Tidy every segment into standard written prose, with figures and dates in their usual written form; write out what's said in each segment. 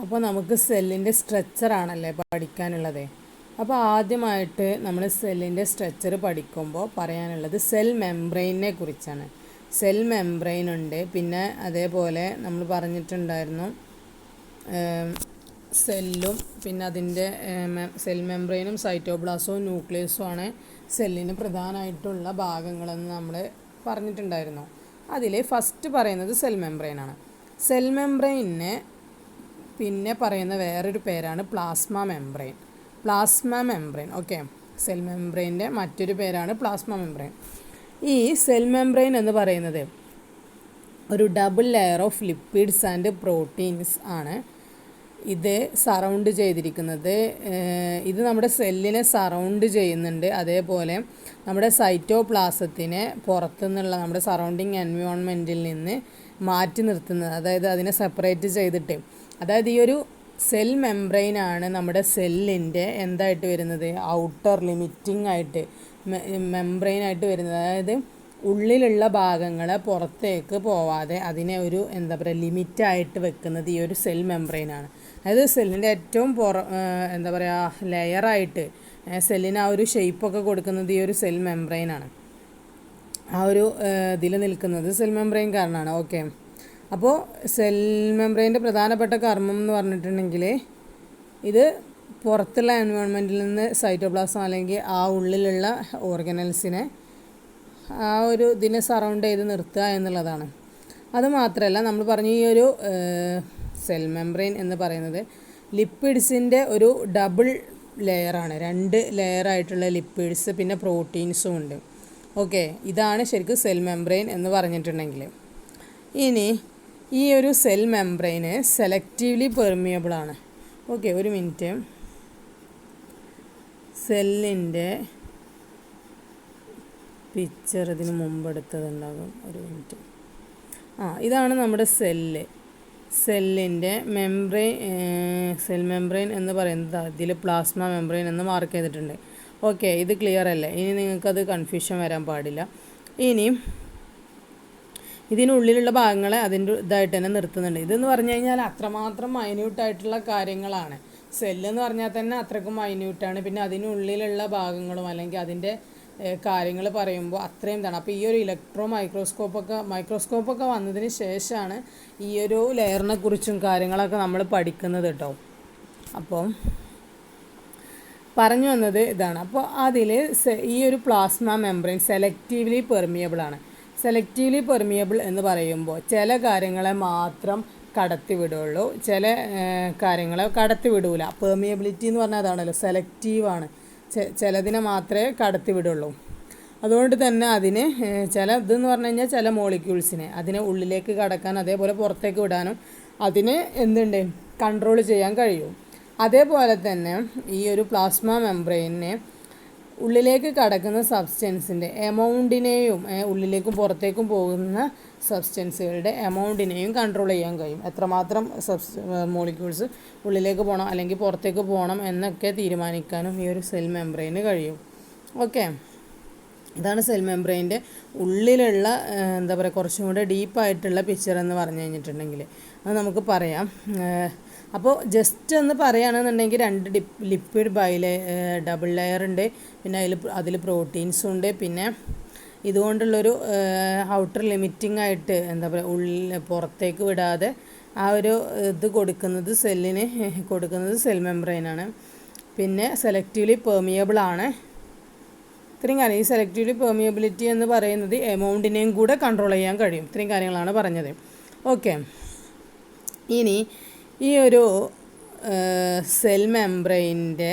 അപ്പോൾ നമുക്ക് സെല്ലിൻ്റെ സ്ട്രക്ചറാണല്ലേ പഠിക്കാനുള്ളത്. അപ്പോൾ ആദ്യമായിട്ട് നമ്മൾ സെല്ലിൻ്റെ സ്ട്രക്ചർ പഠിക്കുമ്പോൾ പറയാനുള്ളത് സെൽ മെംബ്രെയിനെ കുറിച്ചാണ്. സെൽ മെംബ്രെയിൻ ഉണ്ട്, പിന്നെ അതേപോലെ നമ്മൾ പറഞ്ഞിട്ടുണ്ടായിരുന്നു സെല്ലും പിന്നെ അതിൻ്റെ സെൽ മെംബ്രെയിനും സൈറ്റോപ്ലാസവും ന്യൂക്ലിയസും ആണ് സെല്ലിന് പ്രധാനമായിട്ടുള്ള ഭാഗങ്ങളെന്ന് നമ്മൾ പറഞ്ഞിട്ടുണ്ടായിരുന്നു. അതിൽ ഫസ്റ്റ് പറയുന്നത് സെൽ മെംബ്രെയിനാണ്. സെൽ മെംബ്രെയിനെ പിന്നെ പറയുന്ന വേറൊരു പേരാണ് പ്ലാസ്മ മെംബ്രെയിൻ. ഓക്കെ, സെൽ മെംബ്രെയിൻ്റെ മറ്റൊരു പേരാണ് പ്ലാസ്മ മെംബ്രെയിൻ. ഈ സെൽ മെംബ്രെയിൻ എന്ന് പറയുന്നത് ഒരു double layer of lipids and proteins ആണ് ഇത് സറൗണ്ട് ചെയ്തിരിക്കുന്നത്. ഇത് നമ്മുടെ സെല്ലിനെ സറൗണ്ട് ചെയ്യുന്നുണ്ട്. അതേപോലെ നമ്മുടെ സൈറ്റോപ്ലാസത്തിനെ പുറത്തുനിന്നുള്ള നമ്മുടെ സറൗണ്ടിങ് എൻവയോൺമെൻറ്റിൽ നിന്ന് മാറ്റി നിർത്തുന്നത്, അതായത് അതിനെ സെപ്പറേറ്റ് ചെയ്തിട്ട്, അതായത് ഈ ഒരു സെൽ മെംബ്രെയിനാണ് നമ്മുടെ സെല്ലിൻ്റെ എന്തായിട്ട് വരുന്നത്, ഔട്ടർ ലിമിറ്റിംഗ് ആയിട്ട് മെംബ്രെയിനായിട്ട് വരുന്നത്. അതായത് ഉള്ളിലുള്ള ഭാഗങ്ങളെ പുറത്തേക്ക് പോവാതെ അതിനെ ഒരു എന്താ പറയുക ലിമിറ്റായിട്ട് വെക്കുന്നത് ഈ ഒരു സെൽ മെംബ്രെയിനാണ്. അതായത് സെല്ലിൻ്റെ ഏറ്റവും എന്താ പറയുക ലെയറായിട്ട് സെല്ലിന് ആ ഒരു ഷേപ്പൊക്കെ കൊടുക്കുന്നത് ഈ ഒരു സെൽ മെംബ്രെയിനാണ്. ആ ഒരു ഇതിൽ നിൽക്കുന്നത് സെൽ മെംബ്രെയിൻ കാരണമാണ്. ഓക്കെ, അപ്പോൾ സെൽ മെംബ്രെയിൻ്റെ പ്രധാനപ്പെട്ട കർമ്മം എന്ന് പറഞ്ഞിട്ടുണ്ടെങ്കിൽ ഇത് പുറത്തുള്ള എൻവയോൺമെൻറ്റിൽ നിന്ന് സൈറ്റോപ്ലാസം അല്ലെങ്കിൽ ആ ഉള്ളിലുള്ള ഓർഗനൽസിനെ ആ ഒരു ഇതിനെ സറൗണ്ട് ചെയ്ത് നിർത്തുക എന്നുള്ളതാണ്. അതുമാത്രമല്ല, നമ്മൾ പറഞ്ഞ ഈ ഒരു സെൽ മെംബ്രെയിൻ എന്ന് പറയുന്നത് ലിപ്പിഡ്സിൻ്റെ ഒരു ഡബിൾ ലെയറാണ്. 2 ലെയറായിട്ടുള്ള ലിപ്പിഡ്സ് പിന്നെ പ്രോട്ടീൻസും ഉണ്ട്. ഓക്കെ, ഇതാണ് ശരിക്കും സെൽ മെംബ്രെയിൻ എന്ന് പറഞ്ഞിട്ടുണ്ടെങ്കിൽ. ഇനി ഈ ഒരു സെൽ മെംബ്രെയിന് സെലക്റ്റീവ്ലി പെർമിയബിൾ ആണ്. ഓക്കെ, ഒരു മിനിറ്റ്. സെല്ലിൻ്റെ പിക്ചർ ഇതിന് മുമ്പ് എടുത്തതുണ്ടാകും, ഒരു മിനിറ്റ്. ഇതാണ് നമ്മുടെ സെല്ലിൻ്റെ സെൽ മെംബ്രെയിൻ എന്ന് പറയുന്നത് അതിൽ പ്ലാസ്മ മെംബ്രെയിൻ എന്ന് മാർക്ക് ചെയ്തിട്ടുണ്ട്. ഓക്കെ, ഇത് ക്ലിയർ അല്ലേ? ഇനി നിങ്ങൾക്കത് കൺഫ്യൂഷൻ വരാൻ പാടില്ല. ഇനി ഇതിനുള്ളിലുള്ള ഭാഗങ്ങളെ അതിൻ്റെ ഇതായിട്ട് തന്നെ നിർത്തുന്നുണ്ട്. ഇതെന്ന് പറഞ്ഞു കഴിഞ്ഞാൽ അത്രമാത്രം മൈന്യൂട്ടായിട്ടുള്ള കാര്യങ്ങളാണ്. സെല്ലെന്ന് പറഞ്ഞാൽ തന്നെ അത്രയ്ക്കും മൈന്യൂട്ടാണ്. പിന്നെ അതിനുള്ളിലുള്ള ഭാഗങ്ങളും അല്ലെങ്കിൽ അതിൻ്റെ കാര്യങ്ങൾ പറയുമ്പോൾ അത്രയും ഇതാണ്. അപ്പോൾ ഈ ഒരു മൈക്രോസ്കോപ്പൊക്കെ വന്നതിന് ശേഷമാണ് ഈ ഒരു ലെയറിനെ കുറിച്ചും കാര്യങ്ങളൊക്കെ നമ്മൾ പഠിക്കുന്നത് കേട്ടോ. അപ്പോൾ പറഞ്ഞു വന്നത് ഇതാണ്. അപ്പോൾ അതിൽ ഈ ഒരു പ്ലാസ്മ മെംബ്രെയിൻ സെലക്റ്റീവ്ലി പെർമിയബിൾ ആണ്. സെലക്റ്റീവ്ലി പെർമിയബിൾ എന്ന് പറയുമ്പോൾ ചില കാര്യങ്ങളെ മാത്രം കടത്തി വിടുകയുള്ളൂ, ചില കാര്യങ്ങളെ കടത്തി വിടൂല. പെർമിയബിലിറ്റി എന്ന് പറഞ്ഞാൽ അതാണല്ലോ, സെലക്റ്റീവാണ്. ചിലതിനെ മാത്രമേ കടത്തി വിടുള്ളൂ. അതുകൊണ്ട് തന്നെ അതിന് ഇതെന്ന് പറഞ്ഞു കഴിഞ്ഞാൽ ചില മോളിക്യൂൾസിനെ അതിനെ ഉള്ളിലേക്ക് കടക്കാൻ അതേപോലെ പുറത്തേക്ക് വിടാനും അതിന് എന്തുണ്ട് കൺട്രോൾ ചെയ്യാൻ കഴിയും. അതേപോലെ തന്നെ ഈ ഒരു പ്ലാസ്മ മെംബ്രെയിനെ ഉള്ളിലേക്ക് കടക്കുന്ന സബ്സ്റ്റൻസിൻ്റെ എമൗണ്ടിനെയും ഉള്ളിലേക്കും പുറത്തേക്കും പോകുന്ന സബ്സ്റ്റൻസുകളുടെ എമൗണ്ടിനെയും കൺട്രോൾ ചെയ്യാൻ കഴിയും. എത്രമാത്രം മോളിക്യൂൾസ് ഉള്ളിലേക്ക് പോകണം അല്ലെങ്കിൽ പുറത്തേക്ക് പോകണം എന്നൊക്കെ തീരുമാനിക്കാനും ഈ ഒരു സെൽ മെംബ്രെയിന് കഴിയും. ഓക്കെ, ഇതാണ് സെൽ മെംബ്രെയിൻ്റെ ഉള്ളിലുള്ള എന്താ പറയുക കുറച്ചും കൂടെ ഡീപ്പായിട്ടുള്ള പിക്ചർ എന്ന് പറഞ്ഞു കഴിഞ്ഞിട്ടുണ്ടെങ്കിൽ അത് നമുക്ക് പറയാം. അപ്പോൾ ജസ്റ്റ് ഒന്ന് പറയുകയാണെന്നുണ്ടെങ്കിൽ 2 ലിപ്പിഡ് ഡബിൾ ലെയർ ഉണ്ട്, പിന്നെ അതിൽ പ്രോട്ടീൻസും ഉണ്ട്, പിന്നെ ഇതുകൊണ്ടുള്ളൊരു ഔട്ടർ ലിമിറ്റിംഗ് ആയിട്ട് എന്താ പറയുക പുറത്തേക്ക് വിടാതെ ആ ഒരു ഇത് സെല്ലിന് കൊടുക്കുന്നത് സെൽ മെംബ്രെയിനാണ്. പിന്നെ സെലക്റ്റീവ്ലി പെർമിയബിൾ ആണ്. ഇത്രയും കാര്യം. ഈ സെലക്റ്റീവ്ലി പെർമിയബിലിറ്റി എന്ന് പറയുന്നത് എമൗണ്ടിനെയും കൂടെ കൺട്രോൾ ചെയ്യാൻ കഴിയും. ഇത്രയും കാര്യങ്ങളാണ് പറഞ്ഞത്. ഓക്കെ, ഇനി ഈ ഒരു സെൽ മെംബ്രെയിൻ്റെ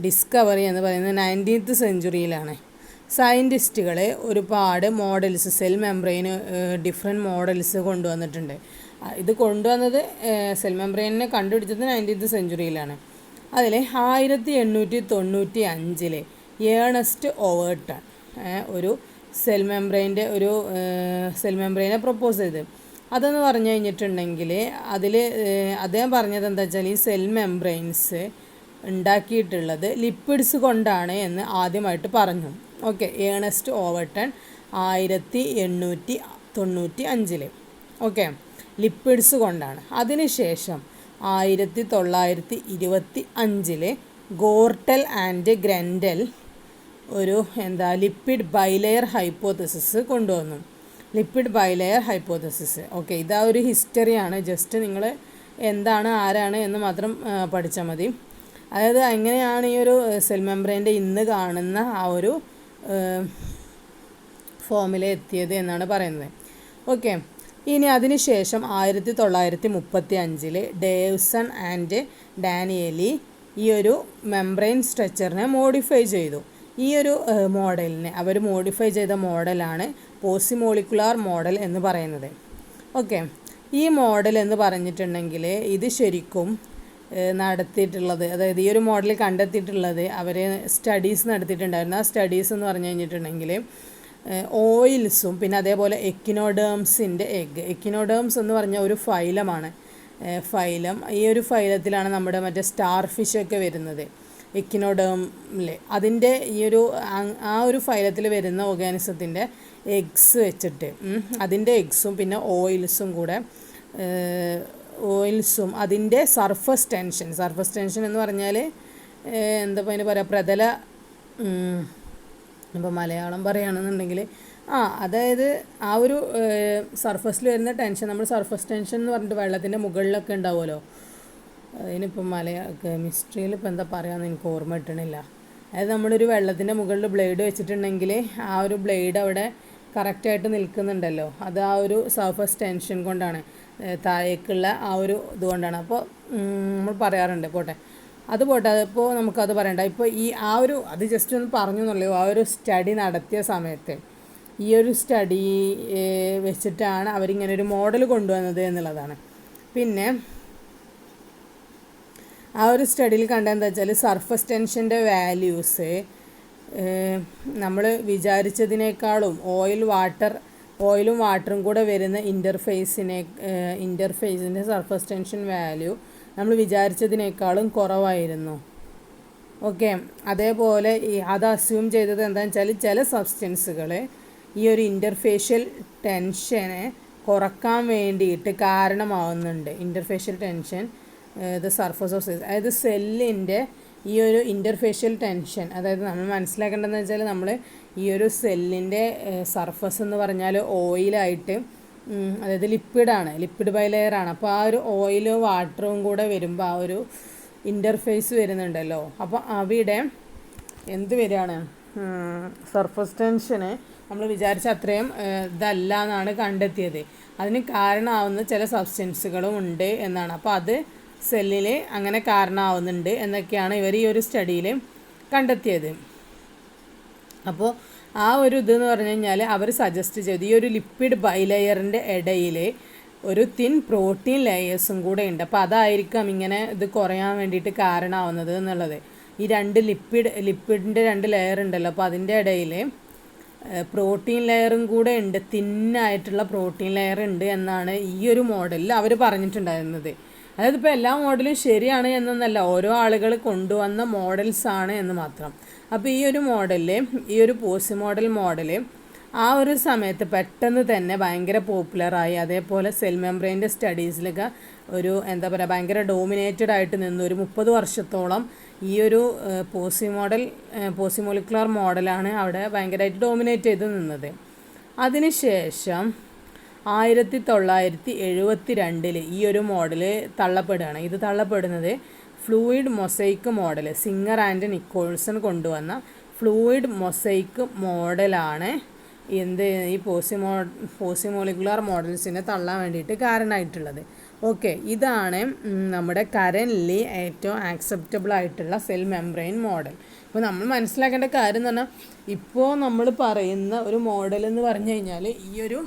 ഡിസ്കവറി എന്ന് പറയുന്നത് 19th സെഞ്ച്വറിയിലാണ്. സയൻറ്റിസ്റ്റുകൾ ഒരുപാട് models cell membrane different models കൊണ്ടുവന്നിട്ടുണ്ട്. ഇത് കൊണ്ടുവന്നത് സെൽ മെംബ്രെയിനെ കണ്ടുപിടിച്ചത് 19th സെഞ്ച്വറിയിലാണ്. അതിൽ 1895 ഏണസ്റ്റ് ഓവർട്ടൺ ഒരു സെൽ മെംബ്രെയിനെ പ്രപ്പോസ് ചെയ്ത്. അതെന്ന് പറഞ്ഞു കഴിഞ്ഞിട്ടുണ്ടെങ്കിൽ അതിൽ അദ്ദേഹം പറഞ്ഞത് എന്താ വെച്ചാൽ ഈ സെൽ മെംബ്രെയിൻസ് ഉണ്ടാക്കിയിട്ടുള്ളത് ലിപ്പിഡ്സ് കൊണ്ടാണ് എന്ന് ആദ്യമായിട്ട് പറഞ്ഞു. Okay, Ernest Overton 1895. Okay, lipids കൊണ്ടാണ്. അതിനുശേഷം 1925 ഗോർട്ടൽ ആൻഡ് ഗ്രൻഡൽ ഒരു ലിപ്പിഡ് ബൈലെയർ ഹൈപ്പോത്തസിസ് കൊണ്ടുവന്നു. Lipid bilayer hypothesis. ഓക്കെ, ഇതാ ഒരു ഹിസ്റ്ററിയാണ്. ജസ്റ്റ് നിങ്ങൾ എന്താണ് ആരാണ് എന്ന് മാത്രം പഠിച്ചാൽ മതി. അതായത് എങ്ങനെയാണ് ഈ ഒരു സെൽ മെംബ്രെയിൻ്റെ ഇന്ന് കാണുന്ന ആ ഒരു ഫോമിൽ എത്തിയത് എന്നാണ് പറയുന്നത്. ഓക്കെ, ഇനി അതിനുശേഷം 1935 ഡേവ്സൺ ആൻഡ് ഡാനിയലി ഈ ഒരു മെംബ്രെയിൻ സ്ട്രക്ചറിനെ മോഡിഫൈ ചെയ്തു. ഈ ഒരു മോഡലിനെ അവർ മോഡിഫൈ ചെയ്ത മോഡലാണ് പോസിമോളിക്കുലാർ മോഡൽ എന്ന് പറയുന്നത്. ഓക്കെ, ഈ മോഡൽ എന്ന് പറഞ്ഞിട്ടുണ്ടെങ്കിൽ ഇത് ശരിക്കും നടത്തിയിട്ടുള്ളത്, അതായത് ഈ ഒരു മോഡൽ കണ്ടെത്തിയിട്ടുള്ളത് അവർ സ്റ്റഡീസ് നടത്തിയിട്ടുണ്ടായിരുന്നു. ആ സ്റ്റഡീസ് എന്ന് പറഞ്ഞു കഴിഞ്ഞിട്ടുണ്ടെങ്കിൽ ഓയിൽസും പിന്നെ അതേപോലെ എക്കിനോഡേംസിൻ്റെ എഗ്ഗ്. എക്കിനോഡേംസ് എന്ന് പറഞ്ഞ ഒരു ഫൈലമാണ്. ഫൈലം, ഈ ഒരു ഫൈലത്തിലാണ് നമ്മുടെ മറ്റേ സ്റ്റാർ ഫിഷൊക്കെ വരുന്നത്. എക്കിനോഡേമിലെ അതിൻ്റെ ഈ ഒരു ആ ഒരു ഫൈലത്തിൽ വരുന്ന ഓർഗാനിസത്തിൻ്റെ എഗ്സ് വെച്ചിട്ട് അതിൻ്റെ എഗ്സും പിന്നെ ഓയിൽസും അതിൻ്റെ സർഫസ് ടെൻഷൻ എന്ന് പറഞ്ഞാൽ എന്താ അതിന് പറയുക, പ്രതല, ഇപ്പോൾ മലയാളം പറയുകയാണെന്നുണ്ടെങ്കിൽ അതായത് ആ ഒരു സർഫസിൽ വരുന്ന ടെൻഷൻ, നമ്മൾ സർഫസ് ടെൻഷൻ എന്ന് പറഞ്ഞിട്ട് വെള്ളത്തിൻ്റെ മുകളിലൊക്കെ ഉണ്ടാവുമല്ലോ, അതിനിപ്പം കെമിസ്ട്രിയിൽ ഇപ്പോൾ എന്താ പറയുകയെന്ന് എനിക്ക് ഓർമ്മ കിട്ടണില്ല. അതായത് നമ്മളൊരു വെള്ളത്തിൻ്റെ മുകളിൽ ബ്ലേഡ് വെച്ചിട്ടുണ്ടെങ്കിൽ ആ ഒരു ബ്ലേഡ് അവിടെ കറക്റ്റായിട്ട് നിൽക്കുന്നുണ്ടല്ലോ, അത് ആ ഒരു സർഫസ് ടെൻഷൻ കൊണ്ടാണ്, താഴേക്കുള്ള ആ ഒരു ഇതുകൊണ്ടാണ്. അപ്പോൾ നമ്മൾ പറയാറുണ്ട്, അതിപ്പോൾ നമുക്കത് പറയണ്ട. ഇപ്പോൾ അത് ജസ്റ്റ് ഒന്ന് പറഞ്ഞു എന്നുള്ളൂ. ആ ഒരു സ്റ്റഡി നടത്തിയ സമയത്ത് ഈ ഒരു സ്റ്റഡി വെച്ചിട്ടാണ് അവരിങ്ങനെ ഒരു മോഡൽ കൊണ്ടുവന്നത് എന്നുള്ളതാണ്. പിന്നെ ആ ഒരു സ്റ്റഡിയിൽ കണ്ടതെന്താ വെച്ചാൽ സർഫസ് ടെൻഷൻ്റെ വാല്യൂസ് നമ്മൾ വിചാരിച്ചതിനേക്കാളും ഓയിലും വാട്ടറും കൂടെ വരുന്ന ഇൻ്റർഫേസിൻ്റെ സർഫസ് ടെൻഷൻ വാല്യൂ നമ്മൾ വിചാരിച്ചതിനേക്കാളും കുറവായിരുന്നു. ഓക്കെ, അതേപോലെ അത് അസ്യൂം ചെയ്തത് എന്താണെന്ന് വെച്ചാൽ ചില സബ്സ്റ്റൻസുകൾ ഈ ഒരു ഇൻ്റർഫേഷ്യൽ ടെൻഷനെ കുറക്കാൻ വേണ്ടിയിട്ട് കാരണമാവുന്നുണ്ട്. ഇൻ്റർഫേഷ്യൽ ടെൻഷൻ സർഫസ് ഓഫ് സെൽ, അതായത് സെല്ലിൻ്റെ ഈ ഒരു ഇൻ്റർഫേഷ്യൽ ടെൻഷൻ, അതായത് നമ്മൾ മനസ്സിലാക്കേണ്ടതെന്ന് വെച്ചാൽ നമ്മൾ ഈ ഒരു സെല്ലിൻ്റെ സർഫസ് എന്ന് പറഞ്ഞാൽ ഓയിലായിട്ട്, അതായത് ലിപ്പിഡ് ബൈലെയറാണ്. അപ്പോൾ ആ ഒരു ഓയിലും വാട്ടറും കൂടെ വരുമ്പോൾ ആ ഒരു ഇൻ്റർഫേസ് വരുന്നുണ്ടല്ലോ, അപ്പോൾ അവിടെ എന്ത് വരികയാണ്, സർഫസ് ടെൻഷന് നമ്മൾ വിചാരിച്ച അത്രയും ഇതല്ല എന്നാണ് കണ്ടെത്തിയത്. അതിന് കാരണമാവുന്ന ചില സബ്സ്റ്റൻസുകളും ഉണ്ട് എന്നാണ്. അപ്പോൾ അത് സെല്ലിൽ അങ്ങനെ കാരണമാവുന്നുണ്ട് എന്നൊക്കെയാണ് ഇവർ ഈ ഒരു സ്റ്റഡിയിൽ കണ്ടെത്തിയത്. അപ്പോൾ ആ ഒരു ഇതെന്ന് പറഞ്ഞു കഴിഞ്ഞാൽ അവർ സജസ്റ്റ് ചെയ്തു ഈ ഒരു ലിപ്പിഡ് ബൈലെയറിൻ്റെ ഇടയിൽ ഒരു തിൻ പ്രോട്ടീൻ ലെയേഴ്സും കൂടെ ഉണ്ട്. അപ്പോൾ അതായിരിക്കാം ഇങ്ങനെ ഇത് കുറയാൻ വേണ്ടിയിട്ട് കാരണമാവുന്നത് എന്നുള്ളത്. ഈ ലിപ്പിഡിൻ്റെ 2 ലെയർ ഉണ്ടല്ലോ, അപ്പോൾ അതിൻ്റെ ഇടയിൽ പ്രോട്ടീൻ ലെയറും കൂടെ ഉണ്ട്, തിന്നായിട്ടുള്ള പ്രോട്ടീൻ ലെയർ ഉണ്ട് എന്നാണ് ഈ ഒരു മോഡലിൽ അവർ പറഞ്ഞിട്ടുണ്ടായിരുന്നത്. അതായത് ഇപ്പോൾ എല്ലാ മോഡലും ശരിയാണ് എന്നൊന്നല്ല, ഓരോ ആളുകൾ കൊണ്ടുവന്ന മോഡൽസാണ് എന്ന് മാത്രം. അപ്പോൾ ഈ ഒരു പോസിമോഡൽ മോഡൽ ആ ഒരു സമയത്ത് പെട്ടെന്ന് തന്നെ ഭയങ്കര പോപ്പുലറായി. അതേപോലെ സെൽ മെംബ്രെയിൻ്റെ സ്റ്റഡീസിലൊക്കെ ഒരു ഭയങ്കര ഡോമിനേറ്റഡ് ആയിട്ട് നിന്നു. ഒരു 30 വർഷത്തോളം ഈ ഒരു പോസിമോളിക്കുലാർ മോഡലാണ് അവിടെ ഭയങ്കരമായിട്ട് ഡോമിനേറ്റ് ചെയ്ത് നിന്നത്. അതിനുശേഷം 1972 ഈ ഒരു മോഡൽ തള്ളപ്പെടുകയാണ്. ഇത് തള്ളപ്പെടുന്നത് fluid mosaic model, Singer and Nicolson കൊണ്ടുവന്ന ഫ്ലൂയിഡ് മൊസൈക്ക് മോഡലാണ് ഈ പോസിമോളിക്കുലാർ മോഡൽസിനെ തള്ളാൻ വേണ്ടിയിട്ട് കാരണമായിട്ടുള്ളത്. ഓക്കെ, ഇതാണ് നമ്മുടെ കറൻറ്റ്ലി ഏറ്റവും ആക്സെപ്റ്റബിൾ ആയിട്ടുള്ള സെൽ മെംബ്രെയിൻ മോഡൽ. ഇപ്പോൾ നമ്മൾ മനസ്സിലാക്കേണ്ട കാര്യം എന്ന് പറഞ്ഞാൽ, ഇപ്പോൾ നമ്മൾ പറയുന്ന ഒരു മോഡൽ എന്ന് പറഞ്ഞു കഴിഞ്ഞാൽ ഈ ഒരു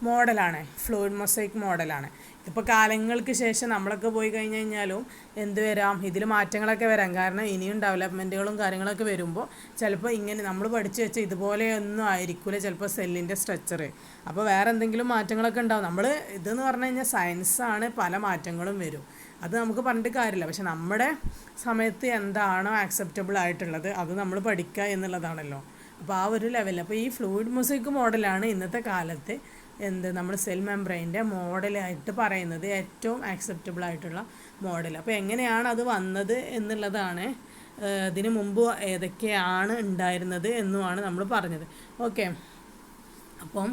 മോഡലാണ്, ഫ്ലൂയിഡ് മൊസൈക്ക് മോഡലാണ്. ഇതിപ്പോൾ കാലങ്ങൾക്ക് ശേഷം നമ്മളൊക്കെ പോയി കഴിഞ്ഞ് കഴിഞ്ഞാലും എന്ത് വരാം, ഇതിൽ മാറ്റങ്ങളൊക്കെ വരാം. കാരണം ഇനിയും ഡെവലപ്മെൻറ്റുകളും കാര്യങ്ങളൊക്കെ വരുമ്പോൾ ചിലപ്പോൾ ഇങ്ങനെ നമ്മൾ പഠിച്ചു വെച്ച ഇതുപോലെയൊന്നും ആയിരിക്കില്ല ചിലപ്പോൾ സെല്ലിൻ്റെ സ്ട്രക്ചർ. അപ്പോൾ വേറെ എന്തെങ്കിലും മാറ്റങ്ങളൊക്കെ ഉണ്ടാവും. നമ്മൾ ഇതെന്ന് പറഞ്ഞു കഴിഞ്ഞാൽ സയൻസാണ്, പല മാറ്റങ്ങളും വരും. അത് നമുക്ക് പറഞ്ഞിട്ട് കാര്യമില്ല. പക്ഷെ നമ്മുടെ സമയത്ത് എന്താണോ ആക്സെപ്റ്റബിൾ ആയിട്ടുള്ളത് അത് നമ്മൾ പഠിക്കുക എന്നുള്ളതാണല്ലോ. അപ്പോൾ ആ ഒരു ലെവലിൽ അപ്പോൾ ഈ ഫ്ലൂയിഡ് മൊസൈക്ക് മോഡലാണ് ഇന്നത്തെ കാലത്ത് നമ്മൾ സെൽ മെംബ്രെയിൻ്റെ മോഡലായിട്ട് പറയുന്നത്, ഏറ്റവും ആക്സെപ്റ്റബിൾ ആയിട്ടുള്ള മോഡൽ. അപ്പോൾ എങ്ങനെയാണ് അത് വന്നത് എന്നുള്ളതാണ്, ഇതിനു മുമ്പ് ഏതൊക്കെയാണ് ഉണ്ടായിരുന്നത് എന്നുമാണ് നമ്മൾ പറഞ്ഞത്. ഓക്കെ, അപ്പം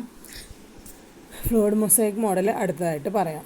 ഫ്ലൂയിഡ് മൊസൈക്ക് മോഡൽ അടുത്തതായിട്ട് പറയാം.